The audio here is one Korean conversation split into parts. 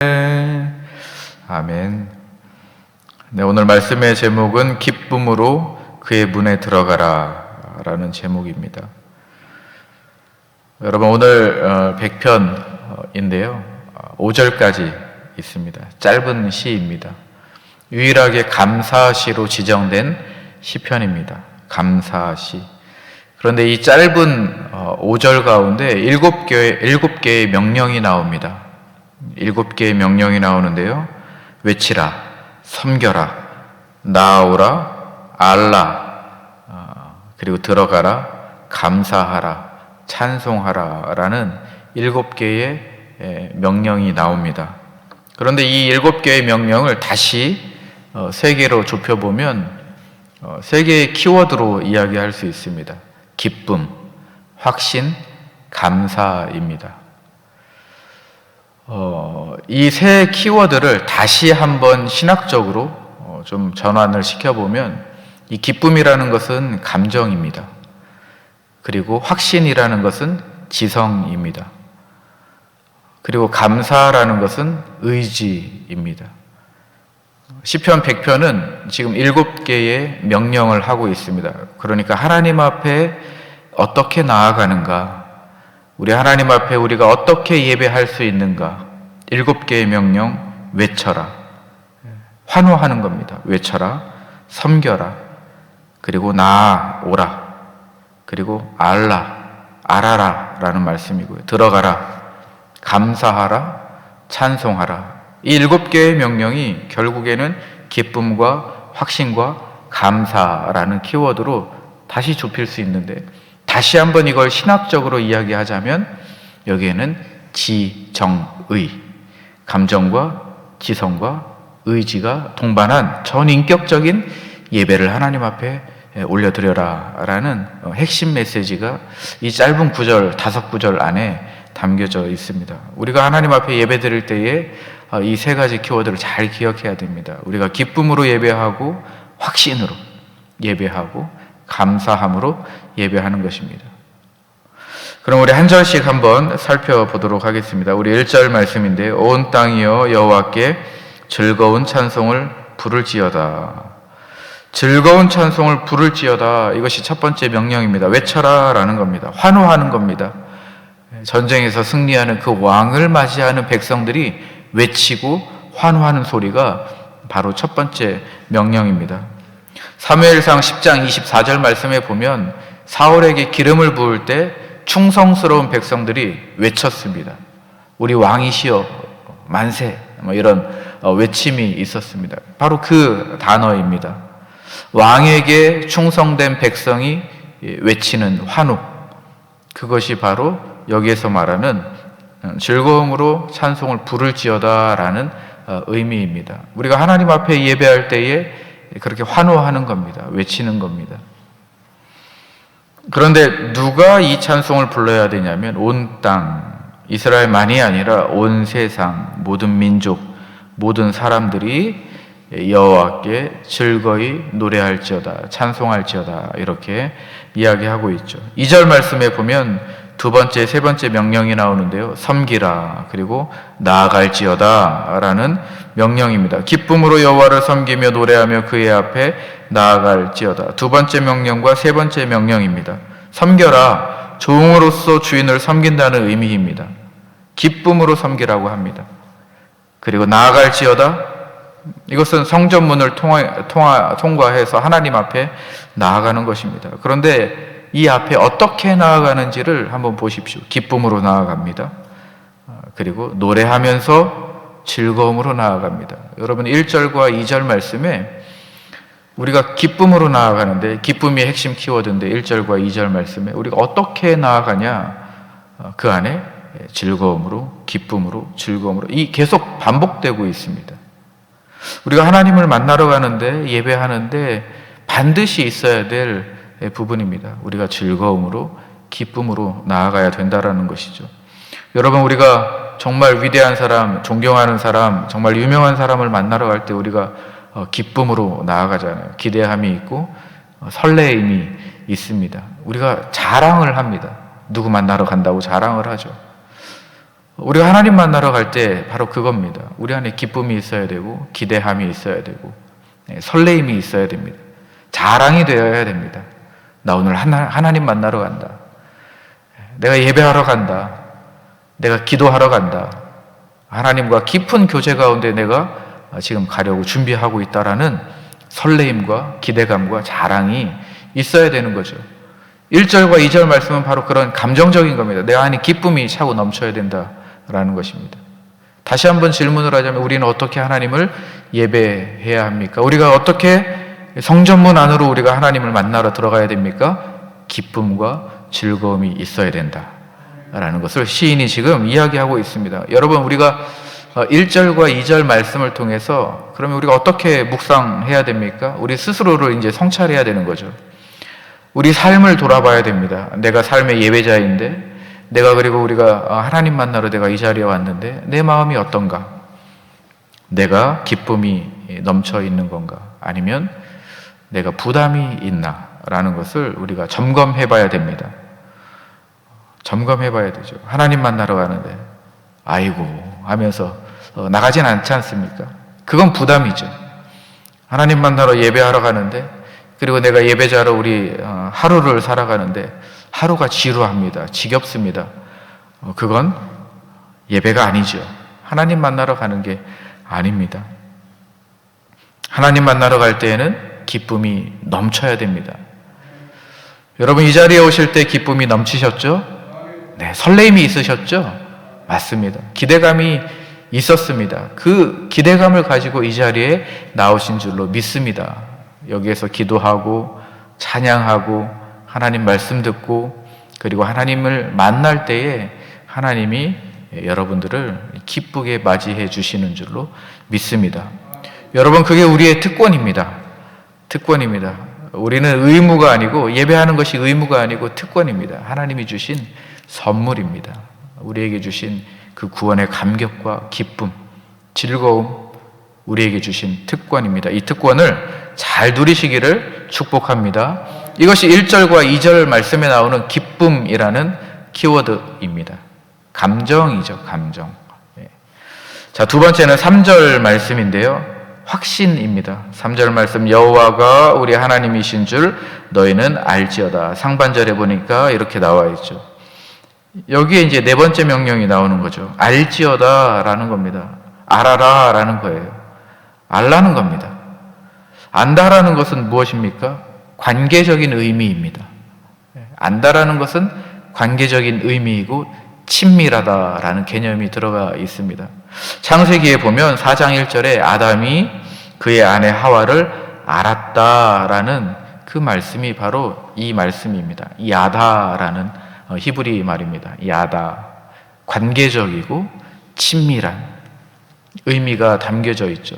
아멘. 네, 오늘 말씀의 제목은 기쁨으로 그의 문에 들어가라 라는 제목입니다. 여러분, 오늘 100편인데요 5절까지 있습니다. 짧은 시입니다. 유일하게 감사시로 지정된 시편입니다. 감사시. 그런데 이 짧은 5절 가운데 7개의 명령이 나옵니다. 7개의 명령이 나오는데요. 외치라, 섬겨라, 나아오라, 알라, 그리고 들어가라, 감사하라, 찬송하라 라는 7개의 명령이 나옵니다. 그런데 이 7개의 명령을 다시 3개로 좁혀보면 3개의 키워드로 이야기할 수 있습니다. 기쁨, 확신, 감사입니다. 이 세 키워드를 다시 한번 신학적으로 좀 전환을 시켜보면 이 기쁨이라는 것은 감정입니다. 그리고 확신이라는 것은 지성입니다. 그리고 감사라는 것은 의지입니다. 시편 100편은 지금 7개의 명령을 하고 있습니다. 그러니까 하나님 앞에 어떻게 나아가는가, 우리 하나님 앞에 우리가 어떻게 예배할 수 있는가, 7개의 명령 외쳐라, 환호하는 겁니다. 외쳐라, 섬겨라, 그리고 나아오라, 그리고 알아라 라는 말씀이고요. 들어가라, 감사하라, 찬송하라. 이 7개의 명령이 결국에는 기쁨과 확신과 감사라는 키워드로 다시 좁힐 수 있는데, 다시 한번 이걸 신학적으로 이야기하자면 여기에는 지정의, 감정과 지성과 의지가 동반한 전인격적인 예배를 하나님 앞에 올려드려라 라는 핵심 메시지가 이 짧은 5구절 안에 담겨져 있습니다. 우리가 하나님 앞에 예배 드릴 때에 이 3가지 키워드를 잘 기억해야 됩니다. 우리가 기쁨으로 예배하고, 확신으로 예배하고, 감사함으로 예배하는 것입니다. 그럼 우리 한 절씩 한번 살펴보도록 하겠습니다. 우리 1절 말씀인데, 온 땅이여 여호와께 즐거운 찬송을 부를지어다. 즐거운 찬송을 부를지어다. 이것이 첫 번째 명령입니다. 외쳐라 라는 겁니다. 환호하는 겁니다. 전쟁에서 승리하는 그 왕을 맞이하는 백성들이 외치고 환호하는 소리가 바로 첫 번째 명령입니다. 사무엘상 10장 24절 말씀에 보면 사울에게 기름을 부을 때 충성스러운 백성들이 외쳤습니다. 우리 왕이시여 만세, 이런 외침이 있었습니다. 바로 그 단어입니다. 왕에게 충성된 백성이 외치는 환호, 그것이 바로 여기에서 말하는 즐거움으로 찬송을 부를지어다 라는 의미입니다. 우리가 하나님 앞에 예배할 때에 그렇게 환호하는 겁니다. 외치는 겁니다. 그런데 누가 이 찬송을 불러야 되냐면 온 땅, 이스라엘만이 아니라 온 세상, 모든 민족, 모든 사람들이 여호와께 즐거이 노래할지어다, 찬송할지어다, 이렇게 이야기하고 있죠. 2절 말씀에 보면 두 번째, 세 번째 명령이 나오는데요. 섬기라, 그리고 나아갈지어다 라는 명령입니다. 기쁨으로 여호와를 섬기며 노래하며 그의 앞에 나아갈지어다. 두 번째 명령과 세 번째 명령입니다. 섬겨라, 종으로서 주인을 섬긴다는 의미입니다. 기쁨으로 섬기라고 합니다. 그리고 나아갈지어다, 이것은 성전문을 통과해서 하나님 앞에 나아가는 것입니다. 그런데 이 앞에 어떻게 나아가는지를 한번 보십시오. 기쁨으로 나아갑니다. 그리고 노래하면서 즐거움으로 나아갑니다. 여러분, 1절과 2절 말씀에 우리가 기쁨으로 나아가는데, 기쁨이 핵심 키워드인데 1절과 2절 말씀에 우리가 어떻게 나아가냐, 그 안에 즐거움으로, 기쁨으로, 즐거움으로, 이 계속 반복되고 있습니다. 우리가 하나님을 만나러 가는데, 예배하는데 반드시 있어야 될 부분입니다. 우리가 즐거움으로, 기쁨으로 나아가야 된다라는 것이죠. 여러분, 우리가 정말 위대한 사람, 존경하는 사람, 정말 유명한 사람을 만나러 갈 때 우리가 기쁨으로 나아가잖아요. 기대함이 있고 설레임이 있습니다. 우리가 자랑을 합니다. 누구 만나러 간다고 자랑을 하죠. 우리가 하나님 만나러 갈 때 바로 그겁니다. 우리 안에 기쁨이 있어야 되고 기대함이 있어야 되고 설레임이 있어야 됩니다. 자랑이 되어야 됩니다. 나 오늘 하나님 만나러 간다. 내가 예배하러 간다. 내가 기도하러 간다. 하나님과 깊은 교제 가운데 내가 지금 가려고 준비하고 있다라는 설레임과 기대감과 자랑이 있어야 되는 거죠. 1절과 2절 말씀은 바로 그런 감정적인 겁니다. 내 안에 기쁨이 차고 넘쳐야 된다라는 것입니다. 다시 한번 질문을 하자면 우리는 어떻게 하나님을 예배해야 합니까? 우리가 어떻게 성전문 안으로 우리가 하나님을 만나러 들어가야 됩니까? 기쁨과 즐거움이 있어야 된다라는 것을 시인이 지금 이야기하고 있습니다. 여러분, 우리가 1절과 2절 말씀을 통해서 그러면 우리가 어떻게 묵상해야 됩니까? 우리 스스로를 이제 성찰해야 되는 거죠. 우리 삶을 돌아봐야 됩니다. 내가 삶의 예배자인데, 그리고 우리가 하나님 만나러 내가 이 자리에 왔는데 내 마음이 어떤가? 내가 기쁨이 넘쳐 있는 건가? 아니면 내가 부담이 있나? 라는 것을 우리가 점검해 봐야 됩니다. 점검해 봐야 되죠. 하나님 만나러 가는데 아이고 하면서 나가진 않지 않습니까? 그건 부담이죠. 하나님 만나러 예배하러 가는데, 그리고 내가 예배자로 우리 하루를 살아가는데 하루가 지루합니다. 지겹습니다. 그건 예배가 아니죠. 하나님 만나러 가는 게 아닙니다. 하나님 만나러 갈 때에는 기쁨이 넘쳐야 됩니다. 여러분, 이 자리에 오실 때 기쁨이 넘치셨죠? 네, 설레임이 있으셨죠? 맞습니다. 기대감이 있었습니다. 그 기대감을 가지고 이 자리에 나오신 줄로 믿습니다. 여기에서 기도하고 찬양하고 하나님 말씀 듣고 그리고 하나님을 만날 때에 하나님이 여러분들을 기쁘게 맞이해 주시는 줄로 믿습니다. 여러분, 그게 우리의 특권입니다. 특권입니다. 우리는 의무가 아니고, 예배하는 것이 의무가 아니고 특권입니다. 하나님이 주신 선물입니다. 우리에게 주신 그 구원의 감격과 기쁨, 즐거움, 우리에게 주신 특권입니다. 이 특권을 잘 누리시기를 축복합니다. 이것이 1절과 2절 말씀에 나오는 기쁨이라는 키워드입니다. 감정이죠, 감정. 자, 두 번째는 3절 말씀인데요. 확신입니다. 3절 말씀, 여호와가 우리 하나님이신 줄 너희는 알지어다. 상반절에 보니까 이렇게 나와 있죠. 여기에 이제 네 번째 명령이 나오는 거죠. 알지어다라는 겁니다. 알아라라는 거예요. 알라는 겁니다. 안다라는 것은 무엇입니까? 관계적인 의미입니다. 안다라는 것은 관계적인 의미이고 친밀하다라는 개념이 들어가 있습니다. 창세기에 보면 4장 1절에 아담이 그의 아내 하와를 알았다라는 그 말씀이 바로 이 말씀입니다. 야다라는 히브리 말입니다. 야다, 관계적이고 친밀한 의미가 담겨져 있죠.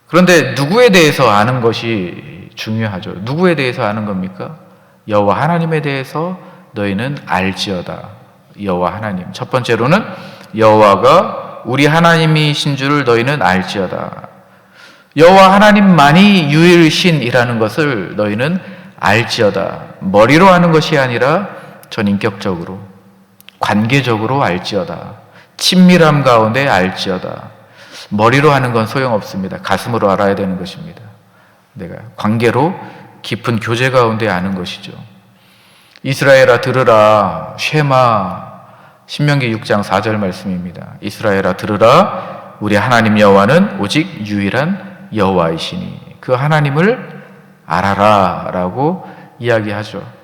그런데 누구에 대해서 아는 것이 중요하죠. 누구에 대해서 아는 겁니까? 여호와 하나님에 대해서 너희는 알지어다. 여호와 하나님. 첫 번째로는 여호와가 우리 하나님이신 줄을 너희는 알지어다. 여호와 하나님만이 유일신이라는 것을 너희는 알지어다. 머리로 아는 것이 아니라 전인격적으로, 관계적으로 알지어다. 친밀함 가운데 알지어다. 머리로 하는 건 소용없습니다. 가슴으로 알아야 되는 것입니다. 내가 관계로 깊은 교제 가운데 아는 것이죠. 이스라엘아 들으라, 쉐마. 신명기 6장 4절 말씀입니다. 이스라엘아 들으라, 우리 하나님 여호와는 오직 유일한 여호와이시니 그 하나님을 알아라 라고 이야기하죠.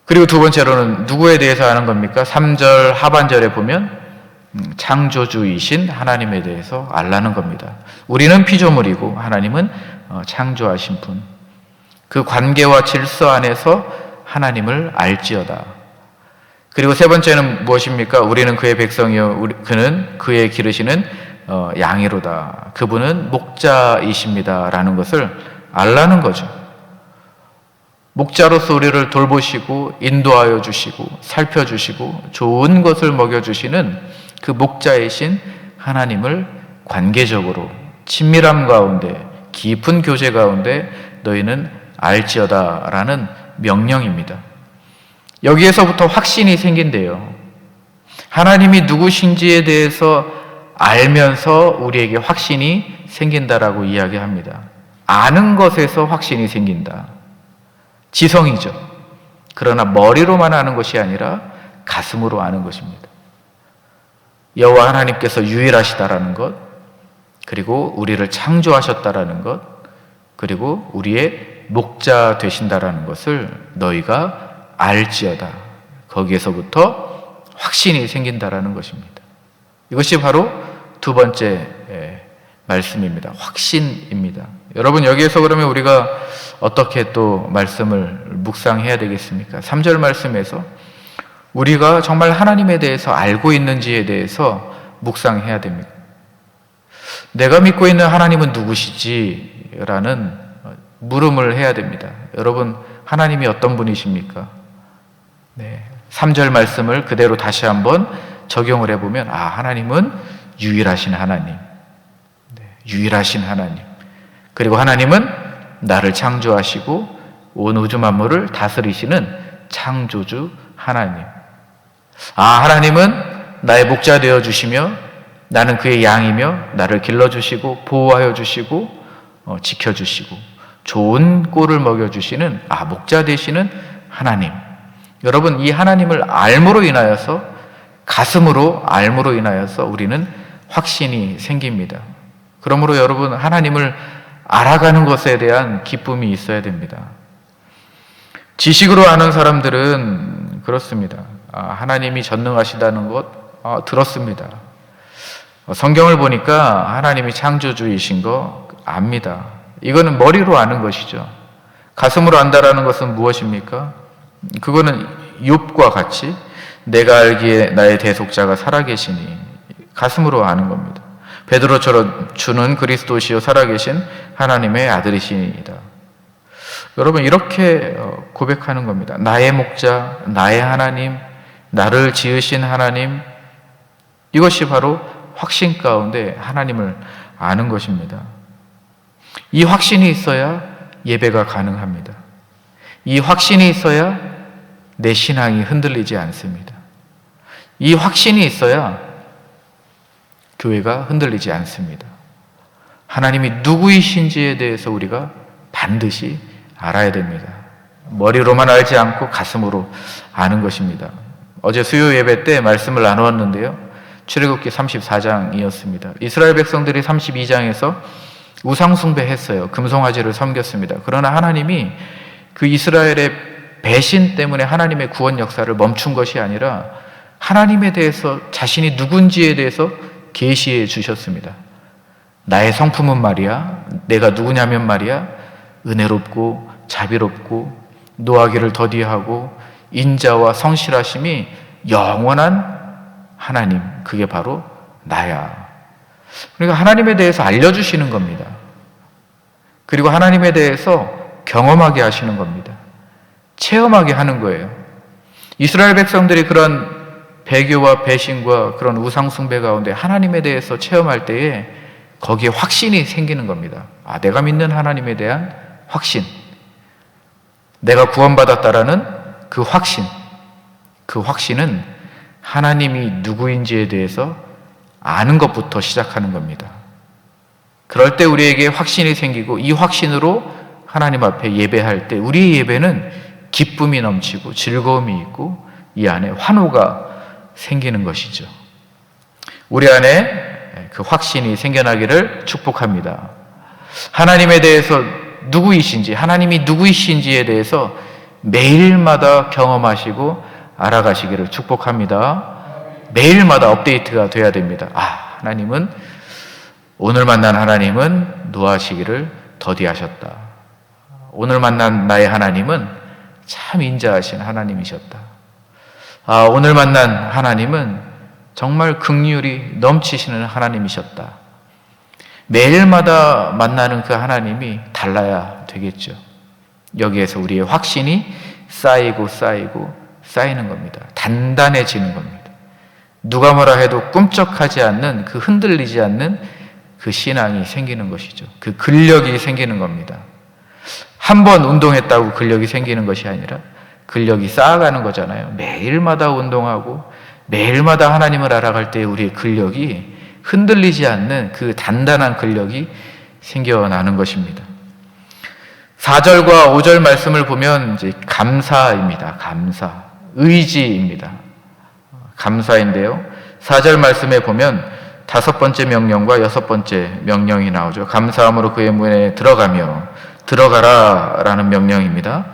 그리고 두 번째로는 누구에 대해서 아는 겁니까? 3절 하반절에 보면 창조주이신 하나님에 대해서 알라는 겁니다. 우리는 피조물이고 하나님은 창조하신 분. 그 관계와 질서 안에서 하나님을 알지어다. 그리고 세 번째는 무엇입니까? 우리는 그의 백성이요 그는 그의 기르시는 양이로다. 그분은 목자이십니다 라는 것을 알라는 거죠. 목자로서 우리를 돌보시고 인도하여 주시고 살펴주시고 좋은 것을 먹여주시는 그 목자이신 하나님을 관계적으로 친밀함 가운데 깊은 교제 가운데 너희는 알지어다라는 명령입니다. 여기에서부터 확신이 생긴대요. 하나님이 누구신지에 대해서 알면서 우리에게 확신이 생긴다라고 이야기합니다. 아는 것에서 확신이 생긴다. 지성이죠. 그러나 머리로만 아는 것이 아니라 가슴으로 아는 것입니다. 여호와 하나님께서 유일하시다라는 것, 그리고 우리를 창조하셨다라는 것, 그리고 우리의 목자 되신다라는 것을 너희가 알지어다. 거기에서부터 확신이 생긴다라는 것입니다. 이것이 바로 두 번째 말씀입니다. 확신입니다. 여러분, 여기에서 그러면 우리가 어떻게 또 말씀을 묵상해야 되겠습니까? 3절 말씀에서 우리가 정말 하나님에 대해서 알고 있는지에 대해서 묵상해야 됩니다. 내가 믿고 있는 하나님은 누구시지? 라는 물음을 해야 됩니다. 여러분, 하나님이 어떤 분이십니까? 네, 3절 말씀을 그대로 다시 한번 적용을 해보면, 하나님은 유일하신 하나님. 네, 유일하신 하나님. 그리고 하나님은 나를 창조하시고 온 우주 만물을 다스리시는 창조주 하나님. 하나님은 나의 목자 되어 주시며 나는 그의 양이며 나를 길러주시고 보호하여 주시고 지켜주시고 좋은 꼴을 먹여주시는 목자 되시는 하나님. 여러분, 이 하나님을 알므로 인하여서, 가슴으로 알므로 인하여서 우리는 확신이 생깁니다. 그러므로 여러분, 하나님을 알아가는 것에 대한 기쁨이 있어야 됩니다. 지식으로 아는 사람들은 그렇습니다. 하나님이 전능하시다는 것 들었습니다. 성경을 보니까 하나님이 창조주이신 거 압니다. 이거는 머리로 아는 것이죠. 가슴으로 안다라는 것은 무엇입니까? 그거는 욥과 같이 내가 알기에 나의 대속자가 살아계시니, 가슴으로 아는 겁니다. 베드로처럼 주는 그리스도시요 살아계신 하나님의 아들이시니이다. 여러분, 이렇게 고백하는 겁니다. 나의 목자, 나의 하나님, 나를 지으신 하나님. 이것이 바로 확신 가운데 하나님을 아는 것입니다. 이 확신이 있어야 예배가 가능합니다. 이 확신이 있어야 내 신앙이 흔들리지 않습니다. 이 확신이 있어야 교회가 흔들리지 않습니다. 하나님이 누구이신지에 대해서 우리가 반드시 알아야 됩니다. 머리로만 알지 않고 가슴으로 아는 것입니다. 어제 수요 예배 때 말씀을 나누었는데요, 출애굽기 34장이었습니다. 이스라엘 백성들이 32장에서 우상숭배했어요. 금송아지를 섬겼습니다. 그러나 하나님이 그 이스라엘의 배신 때문에 하나님의 구원 역사를 멈춘 것이 아니라 하나님에 대해서, 자신이 누군지에 대해서 계시해 주셨습니다. 나의 성품은 말이야, 내가 누구냐면 말이야, 은혜롭고 자비롭고 노하기를 더디하고 인자와 성실하심이 영원한 하나님, 그게 바로 나야. 그러니까 하나님에 대해서 알려주시는 겁니다. 그리고 하나님에 대해서 경험하게 하시는 겁니다. 체험하게 하는 거예요. 이스라엘 백성들이 그런 배교와 배신과 그런 우상숭배 가운데 하나님에 대해서 체험할 때에 거기에 확신이 생기는 겁니다. 내가 믿는 하나님에 대한 확신, 내가 구원받았다라는 그 확신, 그 확신은 하나님이 누구인지에 대해서 아는 것부터 시작하는 겁니다. 그럴 때 우리에게 확신이 생기고, 이 확신으로 하나님 앞에 예배할 때 우리의 예배는 기쁨이 넘치고 즐거움이 있고 이 안에 환호가 생기는 것이죠. 우리 안에 그 확신이 생겨나기를 축복합니다. 하나님에 대해서 누구이신지, 하나님이 누구이신지에 대해서 매일마다 경험하시고 알아가시기를 축복합니다. 매일마다 업데이트가 돼야 됩니다. 하나님은, 오늘 만난 하나님은 노하시기를 더디하셨다. 오늘 만난 나의 하나님은 참 인자하신 하나님이셨다. 오늘 만난 하나님은 정말 긍휼이 넘치시는 하나님이셨다. 매일마다 만나는 그 하나님이 달라야 되겠죠. 여기에서 우리의 확신이 쌓이고 쌓이고 쌓이는 겁니다. 단단해지는 겁니다. 누가 뭐라 해도 꿈쩍하지 않는, 그 흔들리지 않는 그 신앙이 생기는 것이죠. 그 근력이 생기는 겁니다. 한 번 운동했다고 근력이 생기는 것이 아니라 근력이 쌓아가는 거잖아요. 매일마다 운동하고 매일마다 하나님을 알아갈 때 우리의 근력이 흔들리지 않는 그 단단한 근력이 생겨나는 것입니다. 4절과 5절 말씀을 보면 이제 감사입니다. 감사, 의지입니다. 감사인데요. 4절 말씀에 보면 5번째 명령과 6번째 명령이 나오죠. 감사함으로 그의 문에 들어가며 들어가라 라는 명령입니다.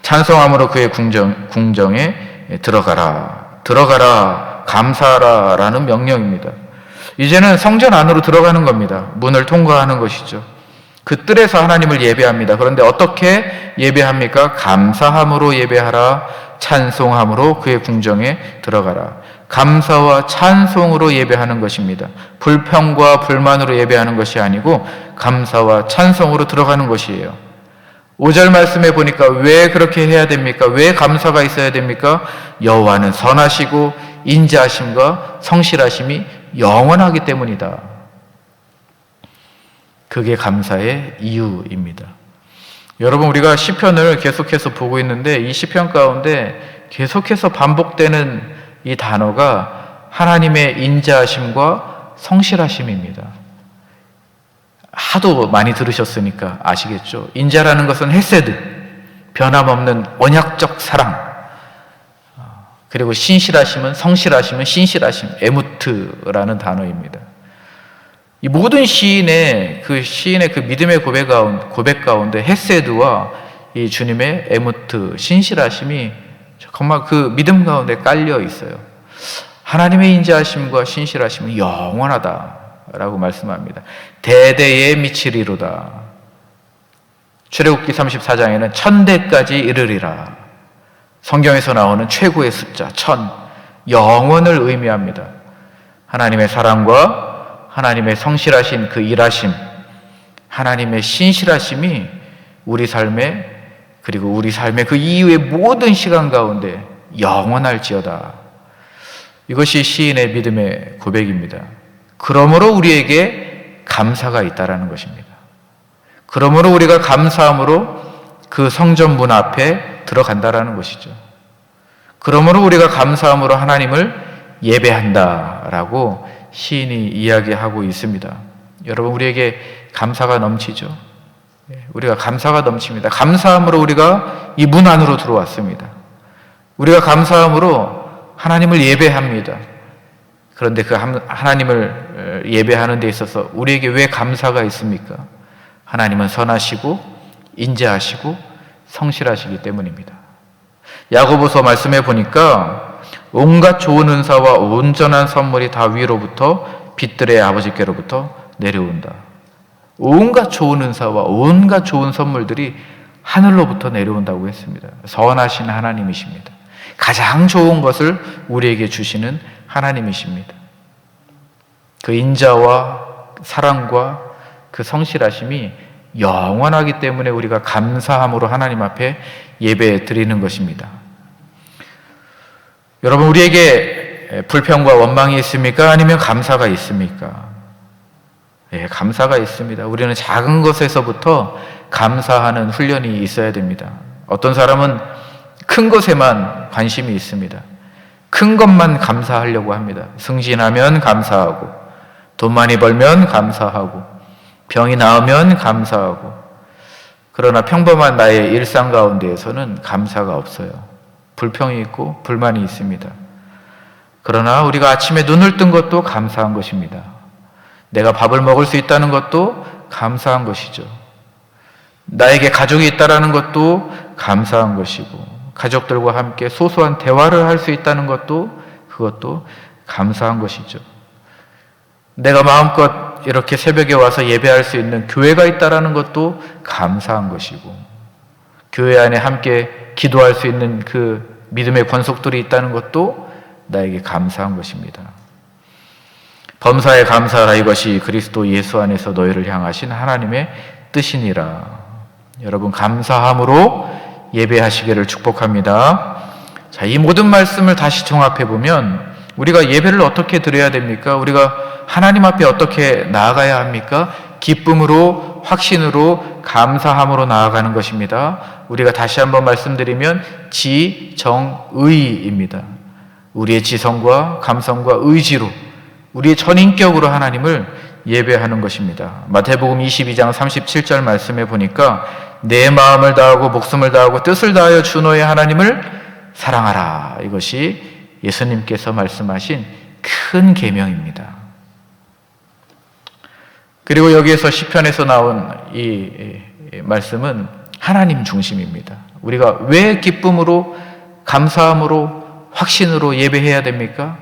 찬송함으로 그의 궁정에 들어가라 감사하라 라는 명령입니다. 이제는 성전 안으로 들어가는 겁니다. 문을 통과하는 것이죠. 그 뜰에서 하나님을 예배합니다. 그런데 어떻게 예배합니까? 감사함으로 예배하라, 찬송함으로 그의 궁정에 들어가라. 감사와 찬송으로 예배하는 것입니다. 불평과 불만으로 예배하는 것이 아니고 감사와 찬송으로 들어가는 것이에요. 5절 말씀에 보니까 왜 그렇게 해야 됩니까? 왜 감사가 있어야 됩니까? 여호와는 선하시고 인자하심과 성실하심이 영원하기 때문이다. 그게 감사의 이유입니다. 여러분, 우리가 시편을 계속해서 보고 있는데 이 시편 가운데 계속해서 반복되는 이 단어가 하나님의 인자하심과 성실하심입니다. 하도 많이 들으셨으니까 아시겠죠? 인자라는 것은 헤세드, 변함없는 언약적 사랑, 그리고 신실하심은, 성실하심은 신실하심, 에무트라는 단어입니다. 이 모든 시인의 그 믿음의 고백 가운데 헤세드와 이 주님의 에무트, 신실하심이 정말 그 믿음 가운데 깔려 있어요. 하나님의 인자하심과 신실하심은 영원하다라고 말씀합니다. 대대에 미치리로다. 출애굽기 34장에는 1000대까지 이르리라. 성경에서 나오는 최고의 숫자 1000, 영원을 의미합니다. 하나님의 사랑과 하나님의 성실하신 그 일하심, 하나님의 신실하심이 우리 삶에, 그리고 우리 삶의 그 이후의 모든 시간 가운데 영원할지어다. 이것이 시인의 믿음의 고백입니다. 그러므로 우리에게 감사가 있다라는 것입니다. 그러므로 우리가 감사함으로 그 성전 문 앞에 들어간다라는 것이죠. 그러므로 우리가 감사함으로 하나님을 예배한다라고 시인이 이야기하고 있습니다. 여러분, 우리에게 감사가 넘치죠. 우리가 감사가 넘칩니다. 감사함으로 우리가 이 문 안으로 들어왔습니다. 우리가 감사함으로 하나님을 예배합니다. 그런데 그 하나님을 예배하는 데 있어서 우리에게 왜 감사가 있습니까? 하나님은 선하시고 인자하시고 성실하시기 때문입니다. 야고보서 말씀해 보니까 온갖 좋은 은사와 온전한 선물이 다 위로부터 빛들의 아버지께로부터 내려온다. 온갖 좋은 은사와 온갖 좋은 선물들이 하늘로부터 내려온다고 했습니다. 선하신 하나님이십니다. 가장 좋은 것을 우리에게 주시는 하나님이십니다. 그 인자와 사랑과 그 성실하심이 영원하기 때문에 우리가 감사함으로 하나님 앞에 예배 드리는 것입니다. 여러분, 우리에게 불평과 원망이 있습니까? 아니면 감사가 있습니까? 예, 감사가 있습니다. 우리는 작은 것에서부터 감사하는 훈련이 있어야 됩니다. 어떤 사람은 큰 것에만 관심이 있습니다. 큰 것만 감사하려고 합니다. 승진하면 감사하고, 돈 많이 벌면 감사하고, 병이 나으면 감사하고, 그러나 평범한 나의 일상 가운데에서는 감사가 없어요. 불평이 있고 불만이 있습니다. 그러나 우리가 아침에 눈을 뜬 것도 감사한 것입니다. 내가 밥을 먹을 수 있다는 것도 감사한 것이죠. 나에게 가족이 있다는 것도 감사한 것이고, 가족들과 함께 소소한 대화를 할 수 있다는 것도, 그것도 감사한 것이죠. 내가 마음껏 이렇게 새벽에 와서 예배할 수 있는 교회가 있다는 것도 감사한 것이고, 교회 안에 함께 기도할 수 있는 그 믿음의 권속들이 있다는 것도 나에게 감사한 것입니다. 범사에 감사하라, 이것이 그리스도 예수 안에서 너희를 향하신 하나님의 뜻이니라. 여러분, 감사함으로 예배하시기를 축복합니다. 자, 이 모든 말씀을 다시 종합해 보면 우리가 예배를 어떻게 드려야 됩니까? 우리가 하나님 앞에 어떻게 나아가야 합니까? 기쁨으로, 확신으로, 감사함으로 나아가는 것입니다. 우리가 다시 한번 말씀드리면 지정의입니다. 우리의 지성과 감성과 의지로 우리의 전인격으로 하나님을 예배하는 것입니다. 마태복음 22장 37절 말씀에 보니까 내 마음을 다하고 목숨을 다하고 뜻을 다하여 주 너의 하나님을 사랑하라. 이것이 예수님께서 말씀하신 큰 계명입니다. 그리고 여기에서 시편에서 나온 이 말씀은 하나님 중심입니다. 우리가 왜 기쁨으로 감사함으로 확신으로 예배해야 됩니까?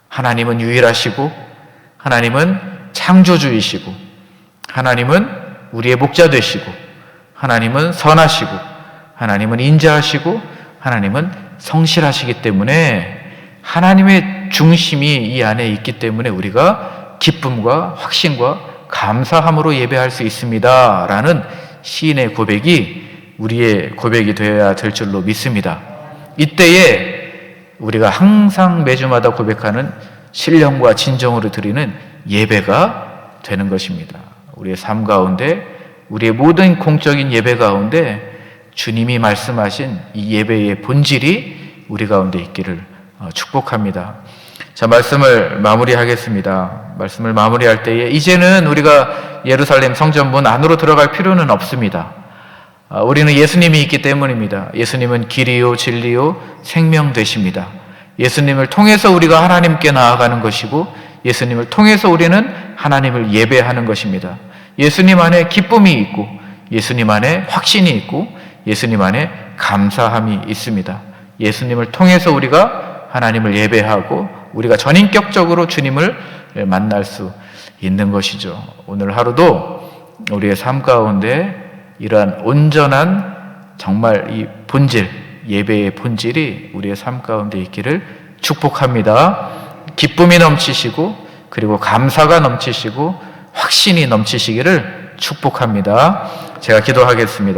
하나님은 유일하시고 하나님은 창조주이시고 하나님은 우리의 목자 되시고 하나님은 선하시고 하나님은 인자하시고 하나님은 성실하시기 때문에 하나님의 중심이 이 안에 있기 때문에 우리가 기쁨과 확신과 감사함으로 예배할 수 있습니다 라는 시인의 고백이 우리의 고백이 되어야 될 줄로 믿습니다. 이때에 우리가 항상 매주마다 고백하는 신령과 진정으로 드리는 예배가 되는 것입니다. 우리의 삶 가운데 우리의 모든 공적인 예배 가운데 주님이 말씀하신 이 예배의 본질이 우리 가운데 있기를 축복합니다. 자, 말씀을 마무리하겠습니다. 말씀을 마무리할 때에 이제는 우리가 예루살렘 성전문 안으로 들어갈 필요는 없습니다. 우리는 예수님이 있기 때문입니다. 예수님은 길이요 진리요 생명 되십니다. 예수님을 통해서 우리가 하나님께 나아가는 것이고 예수님을 통해서 우리는 하나님을 예배하는 것입니다. 예수님 안에 기쁨이 있고 예수님 안에 확신이 있고 예수님 안에 감사함이 있습니다. 예수님을 통해서 우리가 하나님을 예배하고 우리가 전인격적으로 주님을 만날 수 있는 것이죠. 오늘 하루도 우리의 삶 가운데 이러한 온전한 정말 이 본질, 예배의 본질이 우리의 삶 가운데 있기를 축복합니다. 기쁨이 넘치시고 그리고 감사가 넘치시고 확신이 넘치시기를 축복합니다. 제가 기도하겠습니다.